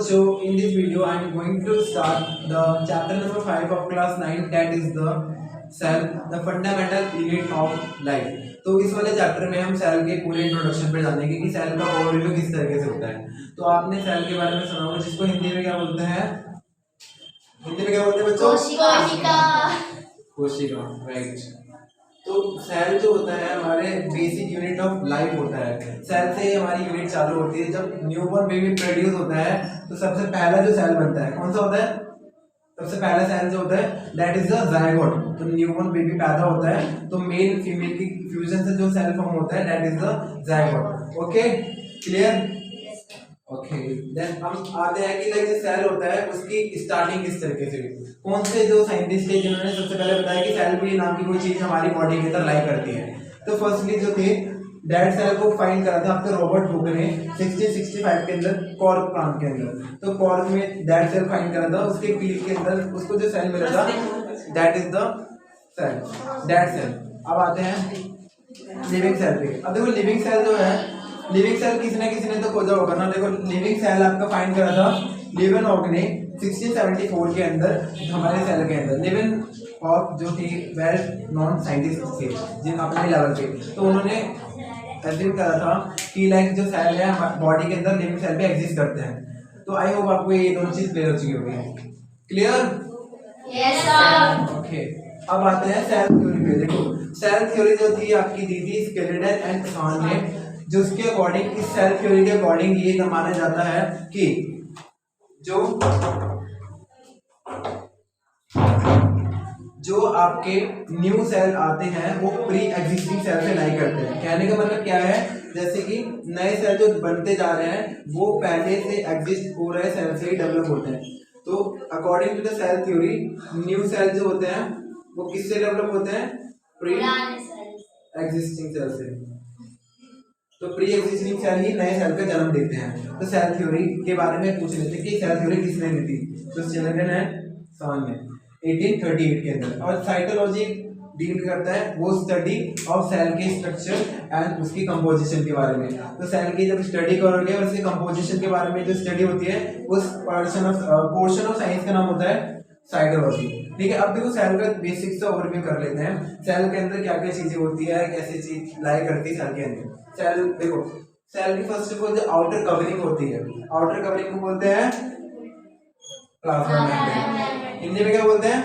बच्चों, in this video I am going to start the chapter number 5 of class 9, that is the cell, the fundamental unit of life। तो इस वाले chapter में हम cell के पूरे इंट्रोडक्शन पे जानेंगे कि सेल का ओवरव्यू किस तरीके से होता है। तो आपने सेल के बारे में सुना होगा, जिसको हिंदी में क्या बोलते हैं? हिंदी में क्या बोलते हैं बच्चों? कोशिका। कोशिका, राइट। तो सेल जो होता है हमारे बेसिक यूनिट ऑफ लाइफ होता है। सेल से हमारी यूनिट चालू होती है। जब न्यूबॉर्न बेबी प्रोड्यूस होता है तो सबसे पहला जो सेल बनता है कौन सा होता है? सबसे पहला सेल जो होता है दैट इज द जायगोट। तो न्यूबॉर्न बेबी पैदा होता है तो मेल फीमेल की फ्यूजन से जो सेल फॉर्म होता है that is the zygote. Okay, clear? Okay, then हम आते हैं कि लाइक जो सेल होता है उसकी स्टार्टिंग किस तरीके से, कौन से जो साइंटिस्ट थे जिन्होंने सबसे पहले बताया कि सेल भी नाम की कोई चीज हमारी बॉडी के अंदर लाई करती है। तो फर्स्टली जो थे डेड सेल को फाइंड करा था आपके रॉबर्ट हुक ने 1665 के अंदर कॉर्क प्लांट के अंदर। तो कॉर्क में डेड सेल फाइंड करा था, उसके पील के अंदर उसको जो सेल मिला था that is the cell, dead cell. अब आते हैं लिविंग सेल पे। अब देखो लिविंग सेल जो है, लिविंग सेल किसी ने तो खोजा होगा ना। देखो लिविंग सेल आपका फाइंड करा था लीवेनहॉक ने 1674 के अंदर हमारे सेल के अंदर। लीवेनहॉक जो थी वेल नॉन साइंटिस्ट थे जिन अपने लेवल पे, तो उन्होंने एज्यूम करा था कि लाइक जो सेल है बॉडी के अंदर लिविंग सेल भी एग्जिस्ट करते हैं। तो आई होप आपको ये दोनों चीज क्लियर हो चुकी होगी। क्लियर? Yes sir. ओके, अब आते हैं सेल थ्योरी पे। देखो सेल थ्योरी जो थी आपकी दी थी स्केलेटन एंड कसान ने, जो उसके अकॉर्डिंग, इस सेल थ्योरी के अकॉर्डिंग ये माना जाता है कि जो आपके न्यू सेल आते हैं वो प्री एग्जिस्टिंग सेल से लाई करते हैं। कहने का मतलब क्या है, जैसे कि नए सेल जो बनते जा रहे हैं वो पहले से एग्जिस्ट हो रहे सेल से ही डेवलप होते हैं। तो according to the cell theory new cell जो होते हैं वो किससे डेवलप होते हैं? प्री एग्जिस्टिंग सेल से। तो प्री एग्जिस्टिंग सेल ही नए सेल का जन्म देते हैं। तो सेल थ्योरी के बारे में पूछ लेते हैं कि सेल थ्योरी किसने दी थी? तो स्केलेटन एंड कसान ने 1838 के अंदर। और साइटोलॉजी डील करता है वो स्टडी ऑफ सेल के स्ट्रक्चर एंड उसकी कंपोजिशन के बारे में। तो सेल की जब स्टडी करोगे और उसकी कंपोजिशन के बारे में जो स्टडी होती है उस पोर्शन ऑफ साइंस का नाम होता है साइटोलॉजी। ठीक है, अब देखो सेल का बेसिक सा ओवरव्यू कर लेते हैं। सेल के अंदर क्या क्या चीजें होती है, कैसे चीज लाई करती है सेल के अंदर। सेल देखो, सेल की फर्स्ट ऑफ ऑल जो आउटर कवरिंग होती है, आउटर कवरिंग को बोलते हैं प्लाज्मा मेम्ब्रेन। हिंदी में क्या बोलते हैं?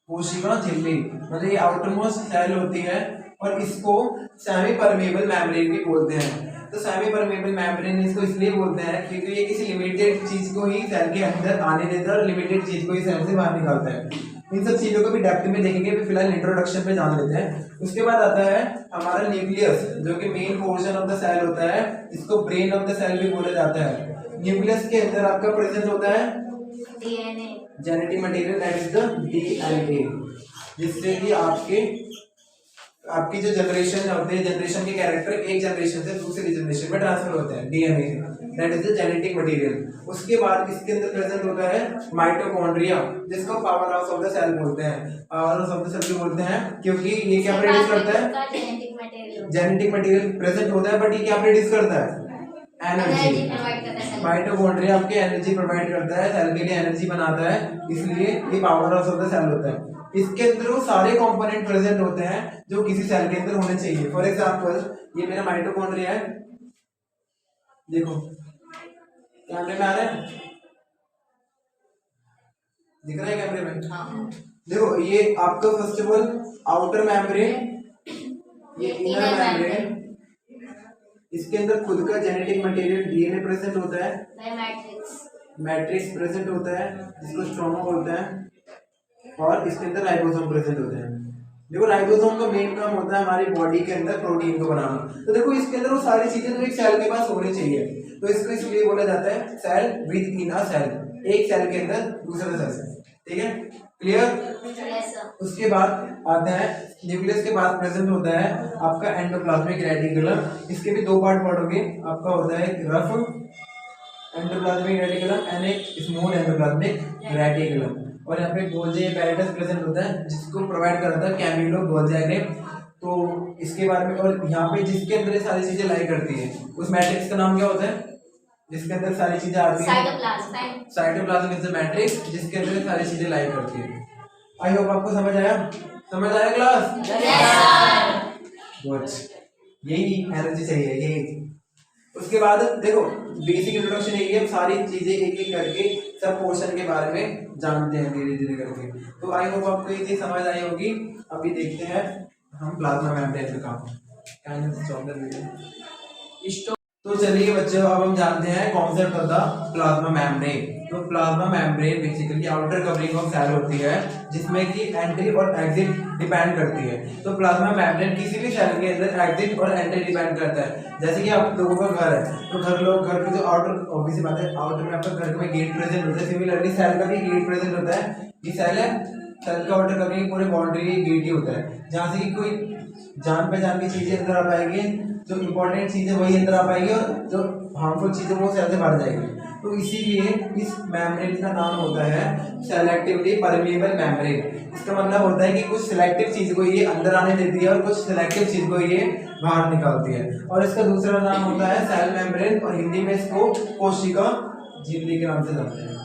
कोशिका झिल्ली। मतलब ये आउटर मोस्ट सेल होती है और इसको सेमी परमेबल मेम्ब्रेन भी बोलते हैं। तो सेमी परमेबल मेम्ब्रेन इसको इसलिए बोलते हैं क्योंकि ये किसी लिमिटेड चीज को ही सेल के अंदर आने देता है और लिमिटेड चीज को ही सेल से बाहर निकालता है। इन सब चीजों को भी डेप्थ में देखेंगे, फिलहाल इंट्रोडक्शन पे जान लेते हैं। उसके बाद आता है हमारा न्यूक्लियस, जो कि main portion of the cell होता है, इसको ब्रेन ऑफ द सेल भी बोला जाता है। न्यूक्लियस के अंदर आपका प्रेजेंट होता है DNA, genetic material that is the DNA, जिससे कि आपकी जो जनरेशन होते हैं, जनरेशन के कैरेक्टर एक जनरेशन से दूसरी जनरेशन में ट्रांसफर होते हैं DNA that is the genetic material. उसके बाद इसके अंदर प्रेजेंट होता है माइटोकॉन्ड्रिया, जिसको power house of the cell बोलते हैं। Power house of the cell भी बोलते हैं क्योंकि ये क्या प्रोड्यूस करता है? जेनेटिक मटेरियल प्रेजेंट होता है, बट ये क्या प्रोड्यूस करता है? एनर्जी। माइटोकॉन्ड्रिया आपके एनर्जी प्रोवाइड करता है, सेल के लिए एनर्जी बनाता है, इसलिए ये power house of the cell होता है। इसके अंदर वो सारे कंपोनेंट प्रेजेंट होते हैं जो किसी सेल के अंदर होने चाहिए। फॉर एग्जांपल ये मेरा माइटोकॉन्ड्रिया है, देखो कैमरे में आ रहा है, दिख रहा है कैमरे में? हाँ। देखो ये आपका first of all outer membrane, ये इनर मेम्ब्रेन, इसके अंदर खुद का जेनेटिक मटेरियल डीएनए प्रेजेंट होता है, मैट्रिक्स प्रेजेंट होता है जिसको स्ट्रोमा बोलते हैं, और इसके अंदर राइबोसोम प्रेजेंट होते हैं। देखो राइबोसोम का मेन काम होता है हमारी बॉडी के अंदर प्रोटीन को बनाना। तो देखो इसके अंदर वो सारी चीजें जो एक सेल के पास होनी चाहिए, तो इसको इसलिए बोला जाता है cell within a cell, एक सेल के अंदर दूसरे सेल से। ठीक है, क्लियर? उसके बाद आता है न्यूक्लियस के बाद प्रेजेंट होता है आपका एंडोप्लाज्मिक रेटिकुलम। इसके भी दो पार्ट पढ़ोगे, आपका होता है एक रफ एंडोप्लाज्मिक रेटिकुलम एंड एक स्मूथ एंडोप्लाज्मिक रेटिकुलम। और यहाँ पे गोल्जी एपेरेटस प्रेजेंट होता है जिसको प्रोवाइड करता है कैमिलो गोल्जी एग्रेम। तो इसके बारे में, और यहाँ पे जिसके अंदर ये सारी चीजें लाई करती है उस मैट्रिक्स का नाम क्या होता है? जिसके अंदर सारी चीजें आती हैं। Cytoplasm. Cytoplasm is the matrix जिसके अंदर सारी चीजें लाइव करती है। आई होप आपको समझ आया क्लास? गुड। यही एनर्जी चाहिए, यही। उसके बाद देखो बेसिक इंट्रोडक्शन यही है, सारी चीजें एक एक करके सब पोर्शन के बारे में जानते हैं धीरे धीरे करके। तो आई होप आपको ये चीज समझ आई होगी। अभी देखते हैं हम प्लाज्मा मेम्ब्रेन का काम। तो चलिए बच्चों, अब हम जानते हैं concept of the plasma membrane. तो plasma membrane basically outer covering of cell होती है जिसमें कि एंट्री और एग्जिट डिपेंड करती है। तो प्लाज्मा मेम्ब्रेन किसी भी सेल के अंदर एग्जिट और एंट्री डिपेंड करता है। जैसे कि आप लोगों का घर है तो घर के जो आउटर, ऑब्वियसली बात है, आउटर में आपका घर में गेट प्रेजेंट होता है, सिमिलरली सेल का भी गेट प्रेजेंट होता है। ये सेल है, सेल का आउटर कवरिंग पूरे बाउंड्री गेट ही होता है जहाँ से कि कोई जान पहचान की चीजें अंदर आ पाएगी, जो इंपॉर्टेंट चीजें वही अंदर आ पाएगी और जो हार्मफुल चीजें वो सेल से बाहर जाएगी। तो इसीलिए इस मेम्ब्रेन का नाम होता है सेलेक्टिवली परमेबल मेम्ब्रेन। इसका मतलब होता है कि कुछ सिलेक्टिव चीज को ये अंदर आने देती है और कुछ सिलेक्टिव चीज को ये बाहर निकालती है। और इसका दूसरा नाम होता है सेल मेम्ब्रेन और हिंदी में इसको कोशिका झिल्ली के नाम से जानते हैं।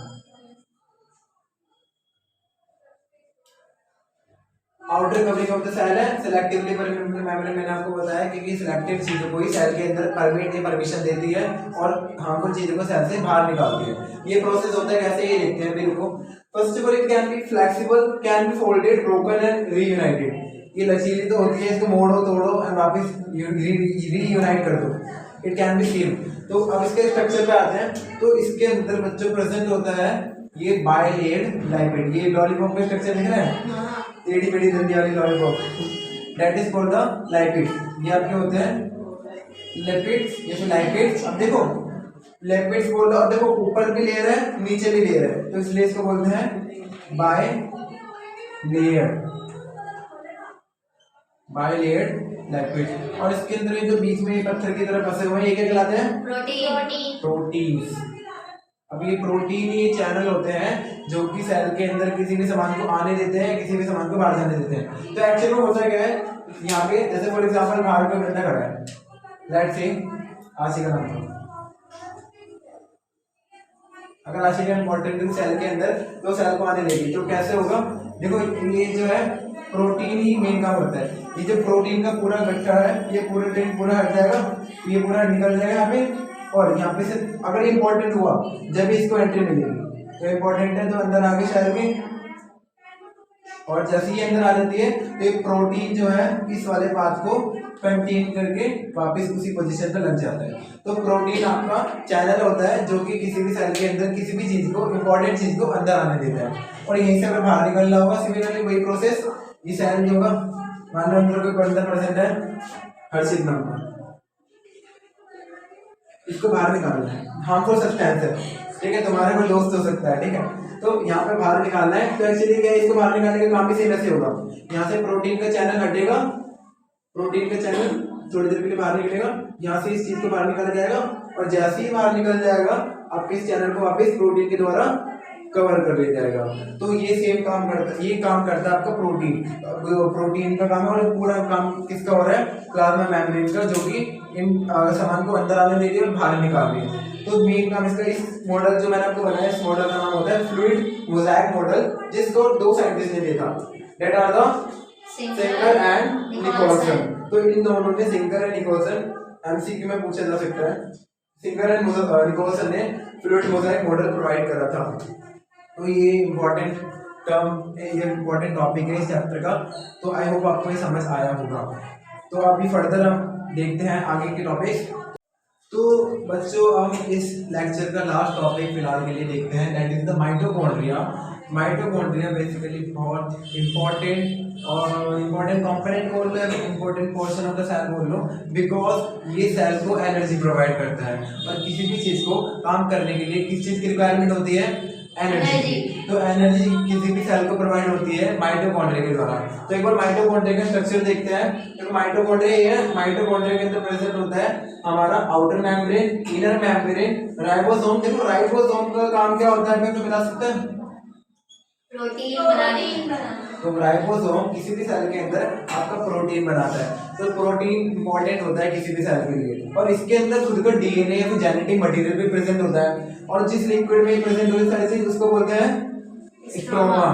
Outer covering of the cell है सेलेक्टिवली परमेबल मेम्ब्रेन। मैंने आपको बताया कि सिलेक्टिव चीजों को ही सेल के अंदर परमिट या परमिशन देती है और हार्मफुल चीजों को सेल से बाहर निकालती है। ये प्रोसेस होता है कैसे, ये देखते हैं मेरे को। First of all it can be flexible, can be folded, broken and reunited. ये लचीली तो होती है, इसको मोड़ो तोड़ो एंड वापस रीयूनाइट कर दो। It can be slim. तो अब इसके स्ट्रक्चर पे आते हैं। तो इसके अंदर बच्चों प्रेजेंट होता है ये बाइलेड लाइपिड। ये लॉलीपॉप का स्ट्रक्चर दिख रहा है, टेढ़ी मेढ़ी दंडी वाली lollipop, that is called the lipid. ये आपके होते हैं लिपिड्स, ये फिर लाइपिड्स। अब देखो लिपिड्स बोल रहा, और देखो ऊपर भी लेयर है नीचे भी लेयर है, तो इसलिए इसको बोलते हैं बाय लेयर लिपिड। और इसके अंदर ये जो बीच में पत्थर की तरह फंसे हुए हैं ये क्या कहलाते हैं? प्रोटीन्स। अब ये प्रोटीन ये चैनल होते हैं जो कि सेल के अंदर किसी भी सामान को आने देते हैं, किसी भी सामान को बाहर जाने देते हैं। तो एक्चुअली में होता क्या है, यहाँ पे जैसे फॉर एग्जांपल बाहर का बंदा खड़ा है, लेट्स से आशिका नाम का। अगर आशिका इंपॉर्टेंट है सेल के अंदर तो सेल को आने देगी, तो कैसे होगा? देखो ये जो है प्रोटीन ही मेन काम होता है। ये जो प्रोटीन का पूरा गट्ठा है ये पूरा हट जाएगा, ये पूरा निकल जाएगा यहाँ पे, और यहाँ पे से अगर इम्पोर्टेंट हुआ जब इसको एंट्री मिलेगी, तो इम्पोर्टेंट है तो अंदर आगे सेल में, और जैसे ही अंदर आ जाती है तो एक प्रोटीन जो है इस वाले पाथ को कंटेन करके वापस उसी पोजीशन पे लग जाता है। तो प्रोटीन आपका चैनल होता है जो कि किसी भी सेल के अंदर किसी भी चीज को, इंपॉर्टेंट चीज को अंदर आने देता है, और यहीं से अगर बाहर निकलना होगा सिमिलरली वही प्रोसेस। ये सेल जो होगा, मान लो अंदर कोई 15% है हर्षित नाम का, इसको बाहर निकालना है, हार्मफुल सब्सटेंस है, ठीक है, तुम्हारे कोई दोस्त हो सकता है, ठीक है, तो यहाँ पे बाहर निकालना है। तो एक्चुअली क्या है, इसको बाहर निकालने का काम भी सेम ऐसे होगा। यहाँ से प्रोटीन का चैनल हटेगा, प्रोटीन का चैनल थोड़ी देर के लिए बाहर निकलेगा, यहाँ से इस चीज को बाहर निकाला जाएगा, और जैसे ही बाहर निकल जाएगा आपके इस चैनल को वापस प्रोटीन के द्वारा कवर कर लिया जाएगा। तो ये सेम काम करता है, ये काम करता है आपका प्रोटीन का काम है, और पूरा काम किसका हो रहा है? प्लाज्मा मेम्ब्रेन का, जो कि इन सामान को अंदर आने दे रही है और बाहर निकाल रही है। तो मेन काम इसका, इस मॉडल जो मैंने आपको बनाया, इस मॉडल का नाम होता है फ्लूइड मोज़ेक मॉडल, जिसको दो साइंटिस्ट ने दिया था, that are the Singer and Nicolson. तो इन दोनों ने, सिंगर एंड निकोलसन, एमसीक्यू में पूछा जा सकता है, सिंगर एंड निकोलसन ने फ्लूइड मोज़ेक मॉडल प्रोवाइड करा था। तो ये इम्पोर्टेंट टर्म, ये इम्पोर्टेंट टॉपिक है इस चैप्टर का। तो आई होप आपको ये समझ आया होगा। तो अभी फर्दर हम देखते हैं आगे के टॉपिक। तो बच्चों हम इस लेक्चर का लास्ट टॉपिक फिलहाल के लिए देखते हैं, that is the mitochondria. Mitochondria basically बहुत इम्पोर्टेंट कंपोनेंट बोल लो, important portion of the cell बोल लो, बिकॉज ये सेल को एनर्जी प्रोवाइड करता है, और किसी भी चीज को काम करने के लिए किस चीज की रिक्वायरमेंट होती है? एनर्जी। तो एनर्जी किसी भी सेल को प्रोवाइड होती है माइटोकॉन्ड्रिया के द्वारा। तो एक बार माइटोकॉन्ड्रिया का स्ट्रक्चर देखते हैं। तो माइटोकॉन्ड्रिया ये है, माइटोकॉन्ड्रिया के अंदर प्रेजेंट होता है हमारा outer membrane, inner membrane, ribosome. देखो राइबोसोम का काम क्या होता है, तो बता सकते हैं? प्रोटीन बनाना। तो राइबोसोम किसी भी सेल के अंदर आपका प्रोटीन बनाता है। तो प्रोटीन इंपॉर्टेंट होता है किसी भी सेल के लिए, और इसके अंदर खुद का डीएनए या फिर जेनेटिक मटेरियल भी प्रेजेंट होता है, और जिस लिक्विड में प्रेजेंट होती है सारी चीज उसको बोलते हैं स्ट्रोमा।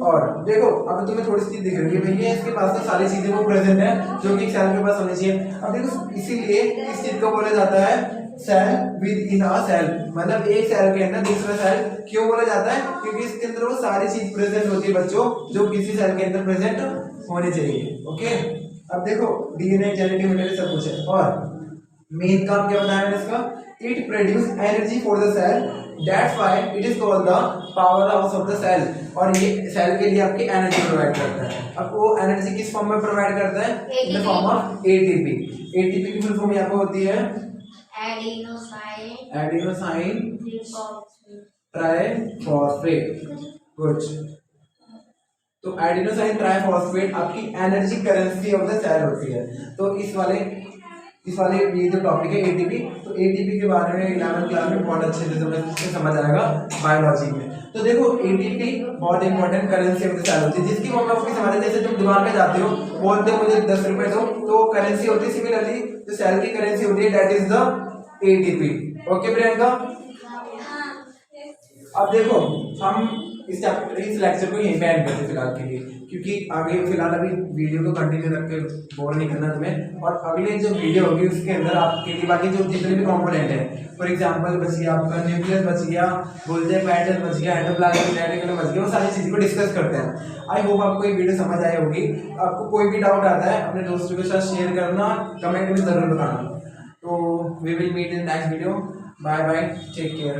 और देखो अब तुम्हें थोड़ी सी चीज दिख रही है भैया, इसके पास तो सारी चीजें वो प्रेजेंट है जो कि एक सेल के पास होनी चाहिए। अब देखो इसीलिए इस चीज को बोला जाता है cell within a cell, मतलब एक सेल के अंदर दूसरा सेल। क्यों बोला जाता है? क्योंकि इसके अंदर वो सारी चीज प्रेजेंट होती है बच्चों जो किसी सेल के अंदर प्रेजेंट होनी चाहिए। ओके, अब देखो डीएनए जेनेटिक मटेरियल सब कुछ है, और मेन काम क्या बताया मैंने इसका? It produce energy for the cell, that's why it is called the power house of the cell. और ये सेल के लिए आपकी एनर्जी प्रोवाइड करता है। अब वो एनर्जी किस फॉर्म में प्रोवाइड करता है? In the form of ATP. ATP की फुल फॉर्म यहाँ पे होती है एडिनोसाइन ट्राइफॉस्फेट। गुड। तो एडिनोसाइन ट्राइफॉस्फेट आपकी energy currency of the cell होती है। तो इस वाले ये जो टॉपिक है एटीपी, तो एटीपी के बारे में 11th क्लास में बहुत अच्छे से समझ आएगा बायोलॉजी में। तो देखो एटीपी बहुत important currency of the cell होती है, जिसकी फॉर्म आपकी समझ, जैसे तुम दुकान पे जाते हो बोलते हो मुझे 10 रुपए दो, तो करेंसी होती है। सिमिलरली जो सेल की करेंसी होती है that is the ATP. Okay Priyanka, अब देखो हम इस लेक्चर को यहीं पे एंड करते हैं फिलहाल के लिए, क्योंकि आगे फिलहाल अभी वीडियो को कंटिन्यू रख के बोर नहीं करना तुम्हें। और अगले जो वीडियो होगी उसके अंदर आपके लिए बाकी जो जितने भी कंपोनेंट है, फॉर एग्जांपल बच गया आपका न्यूक्लियस, बच गया गोल्जी पैटर्न, बच गया एंडोप्लाज्मिक रेटिकुलम, बच गया, वो सारी चीज़ों को डिस्कस करते हैं। आई होप आपको ये वीडियो समझ आई होगी। आपको कोई भी डाउट आता है अपने दोस्तों के साथ शेयर करना, कमेंट में जरूर बताना। तो we will meet in next video. Bye bye, take care.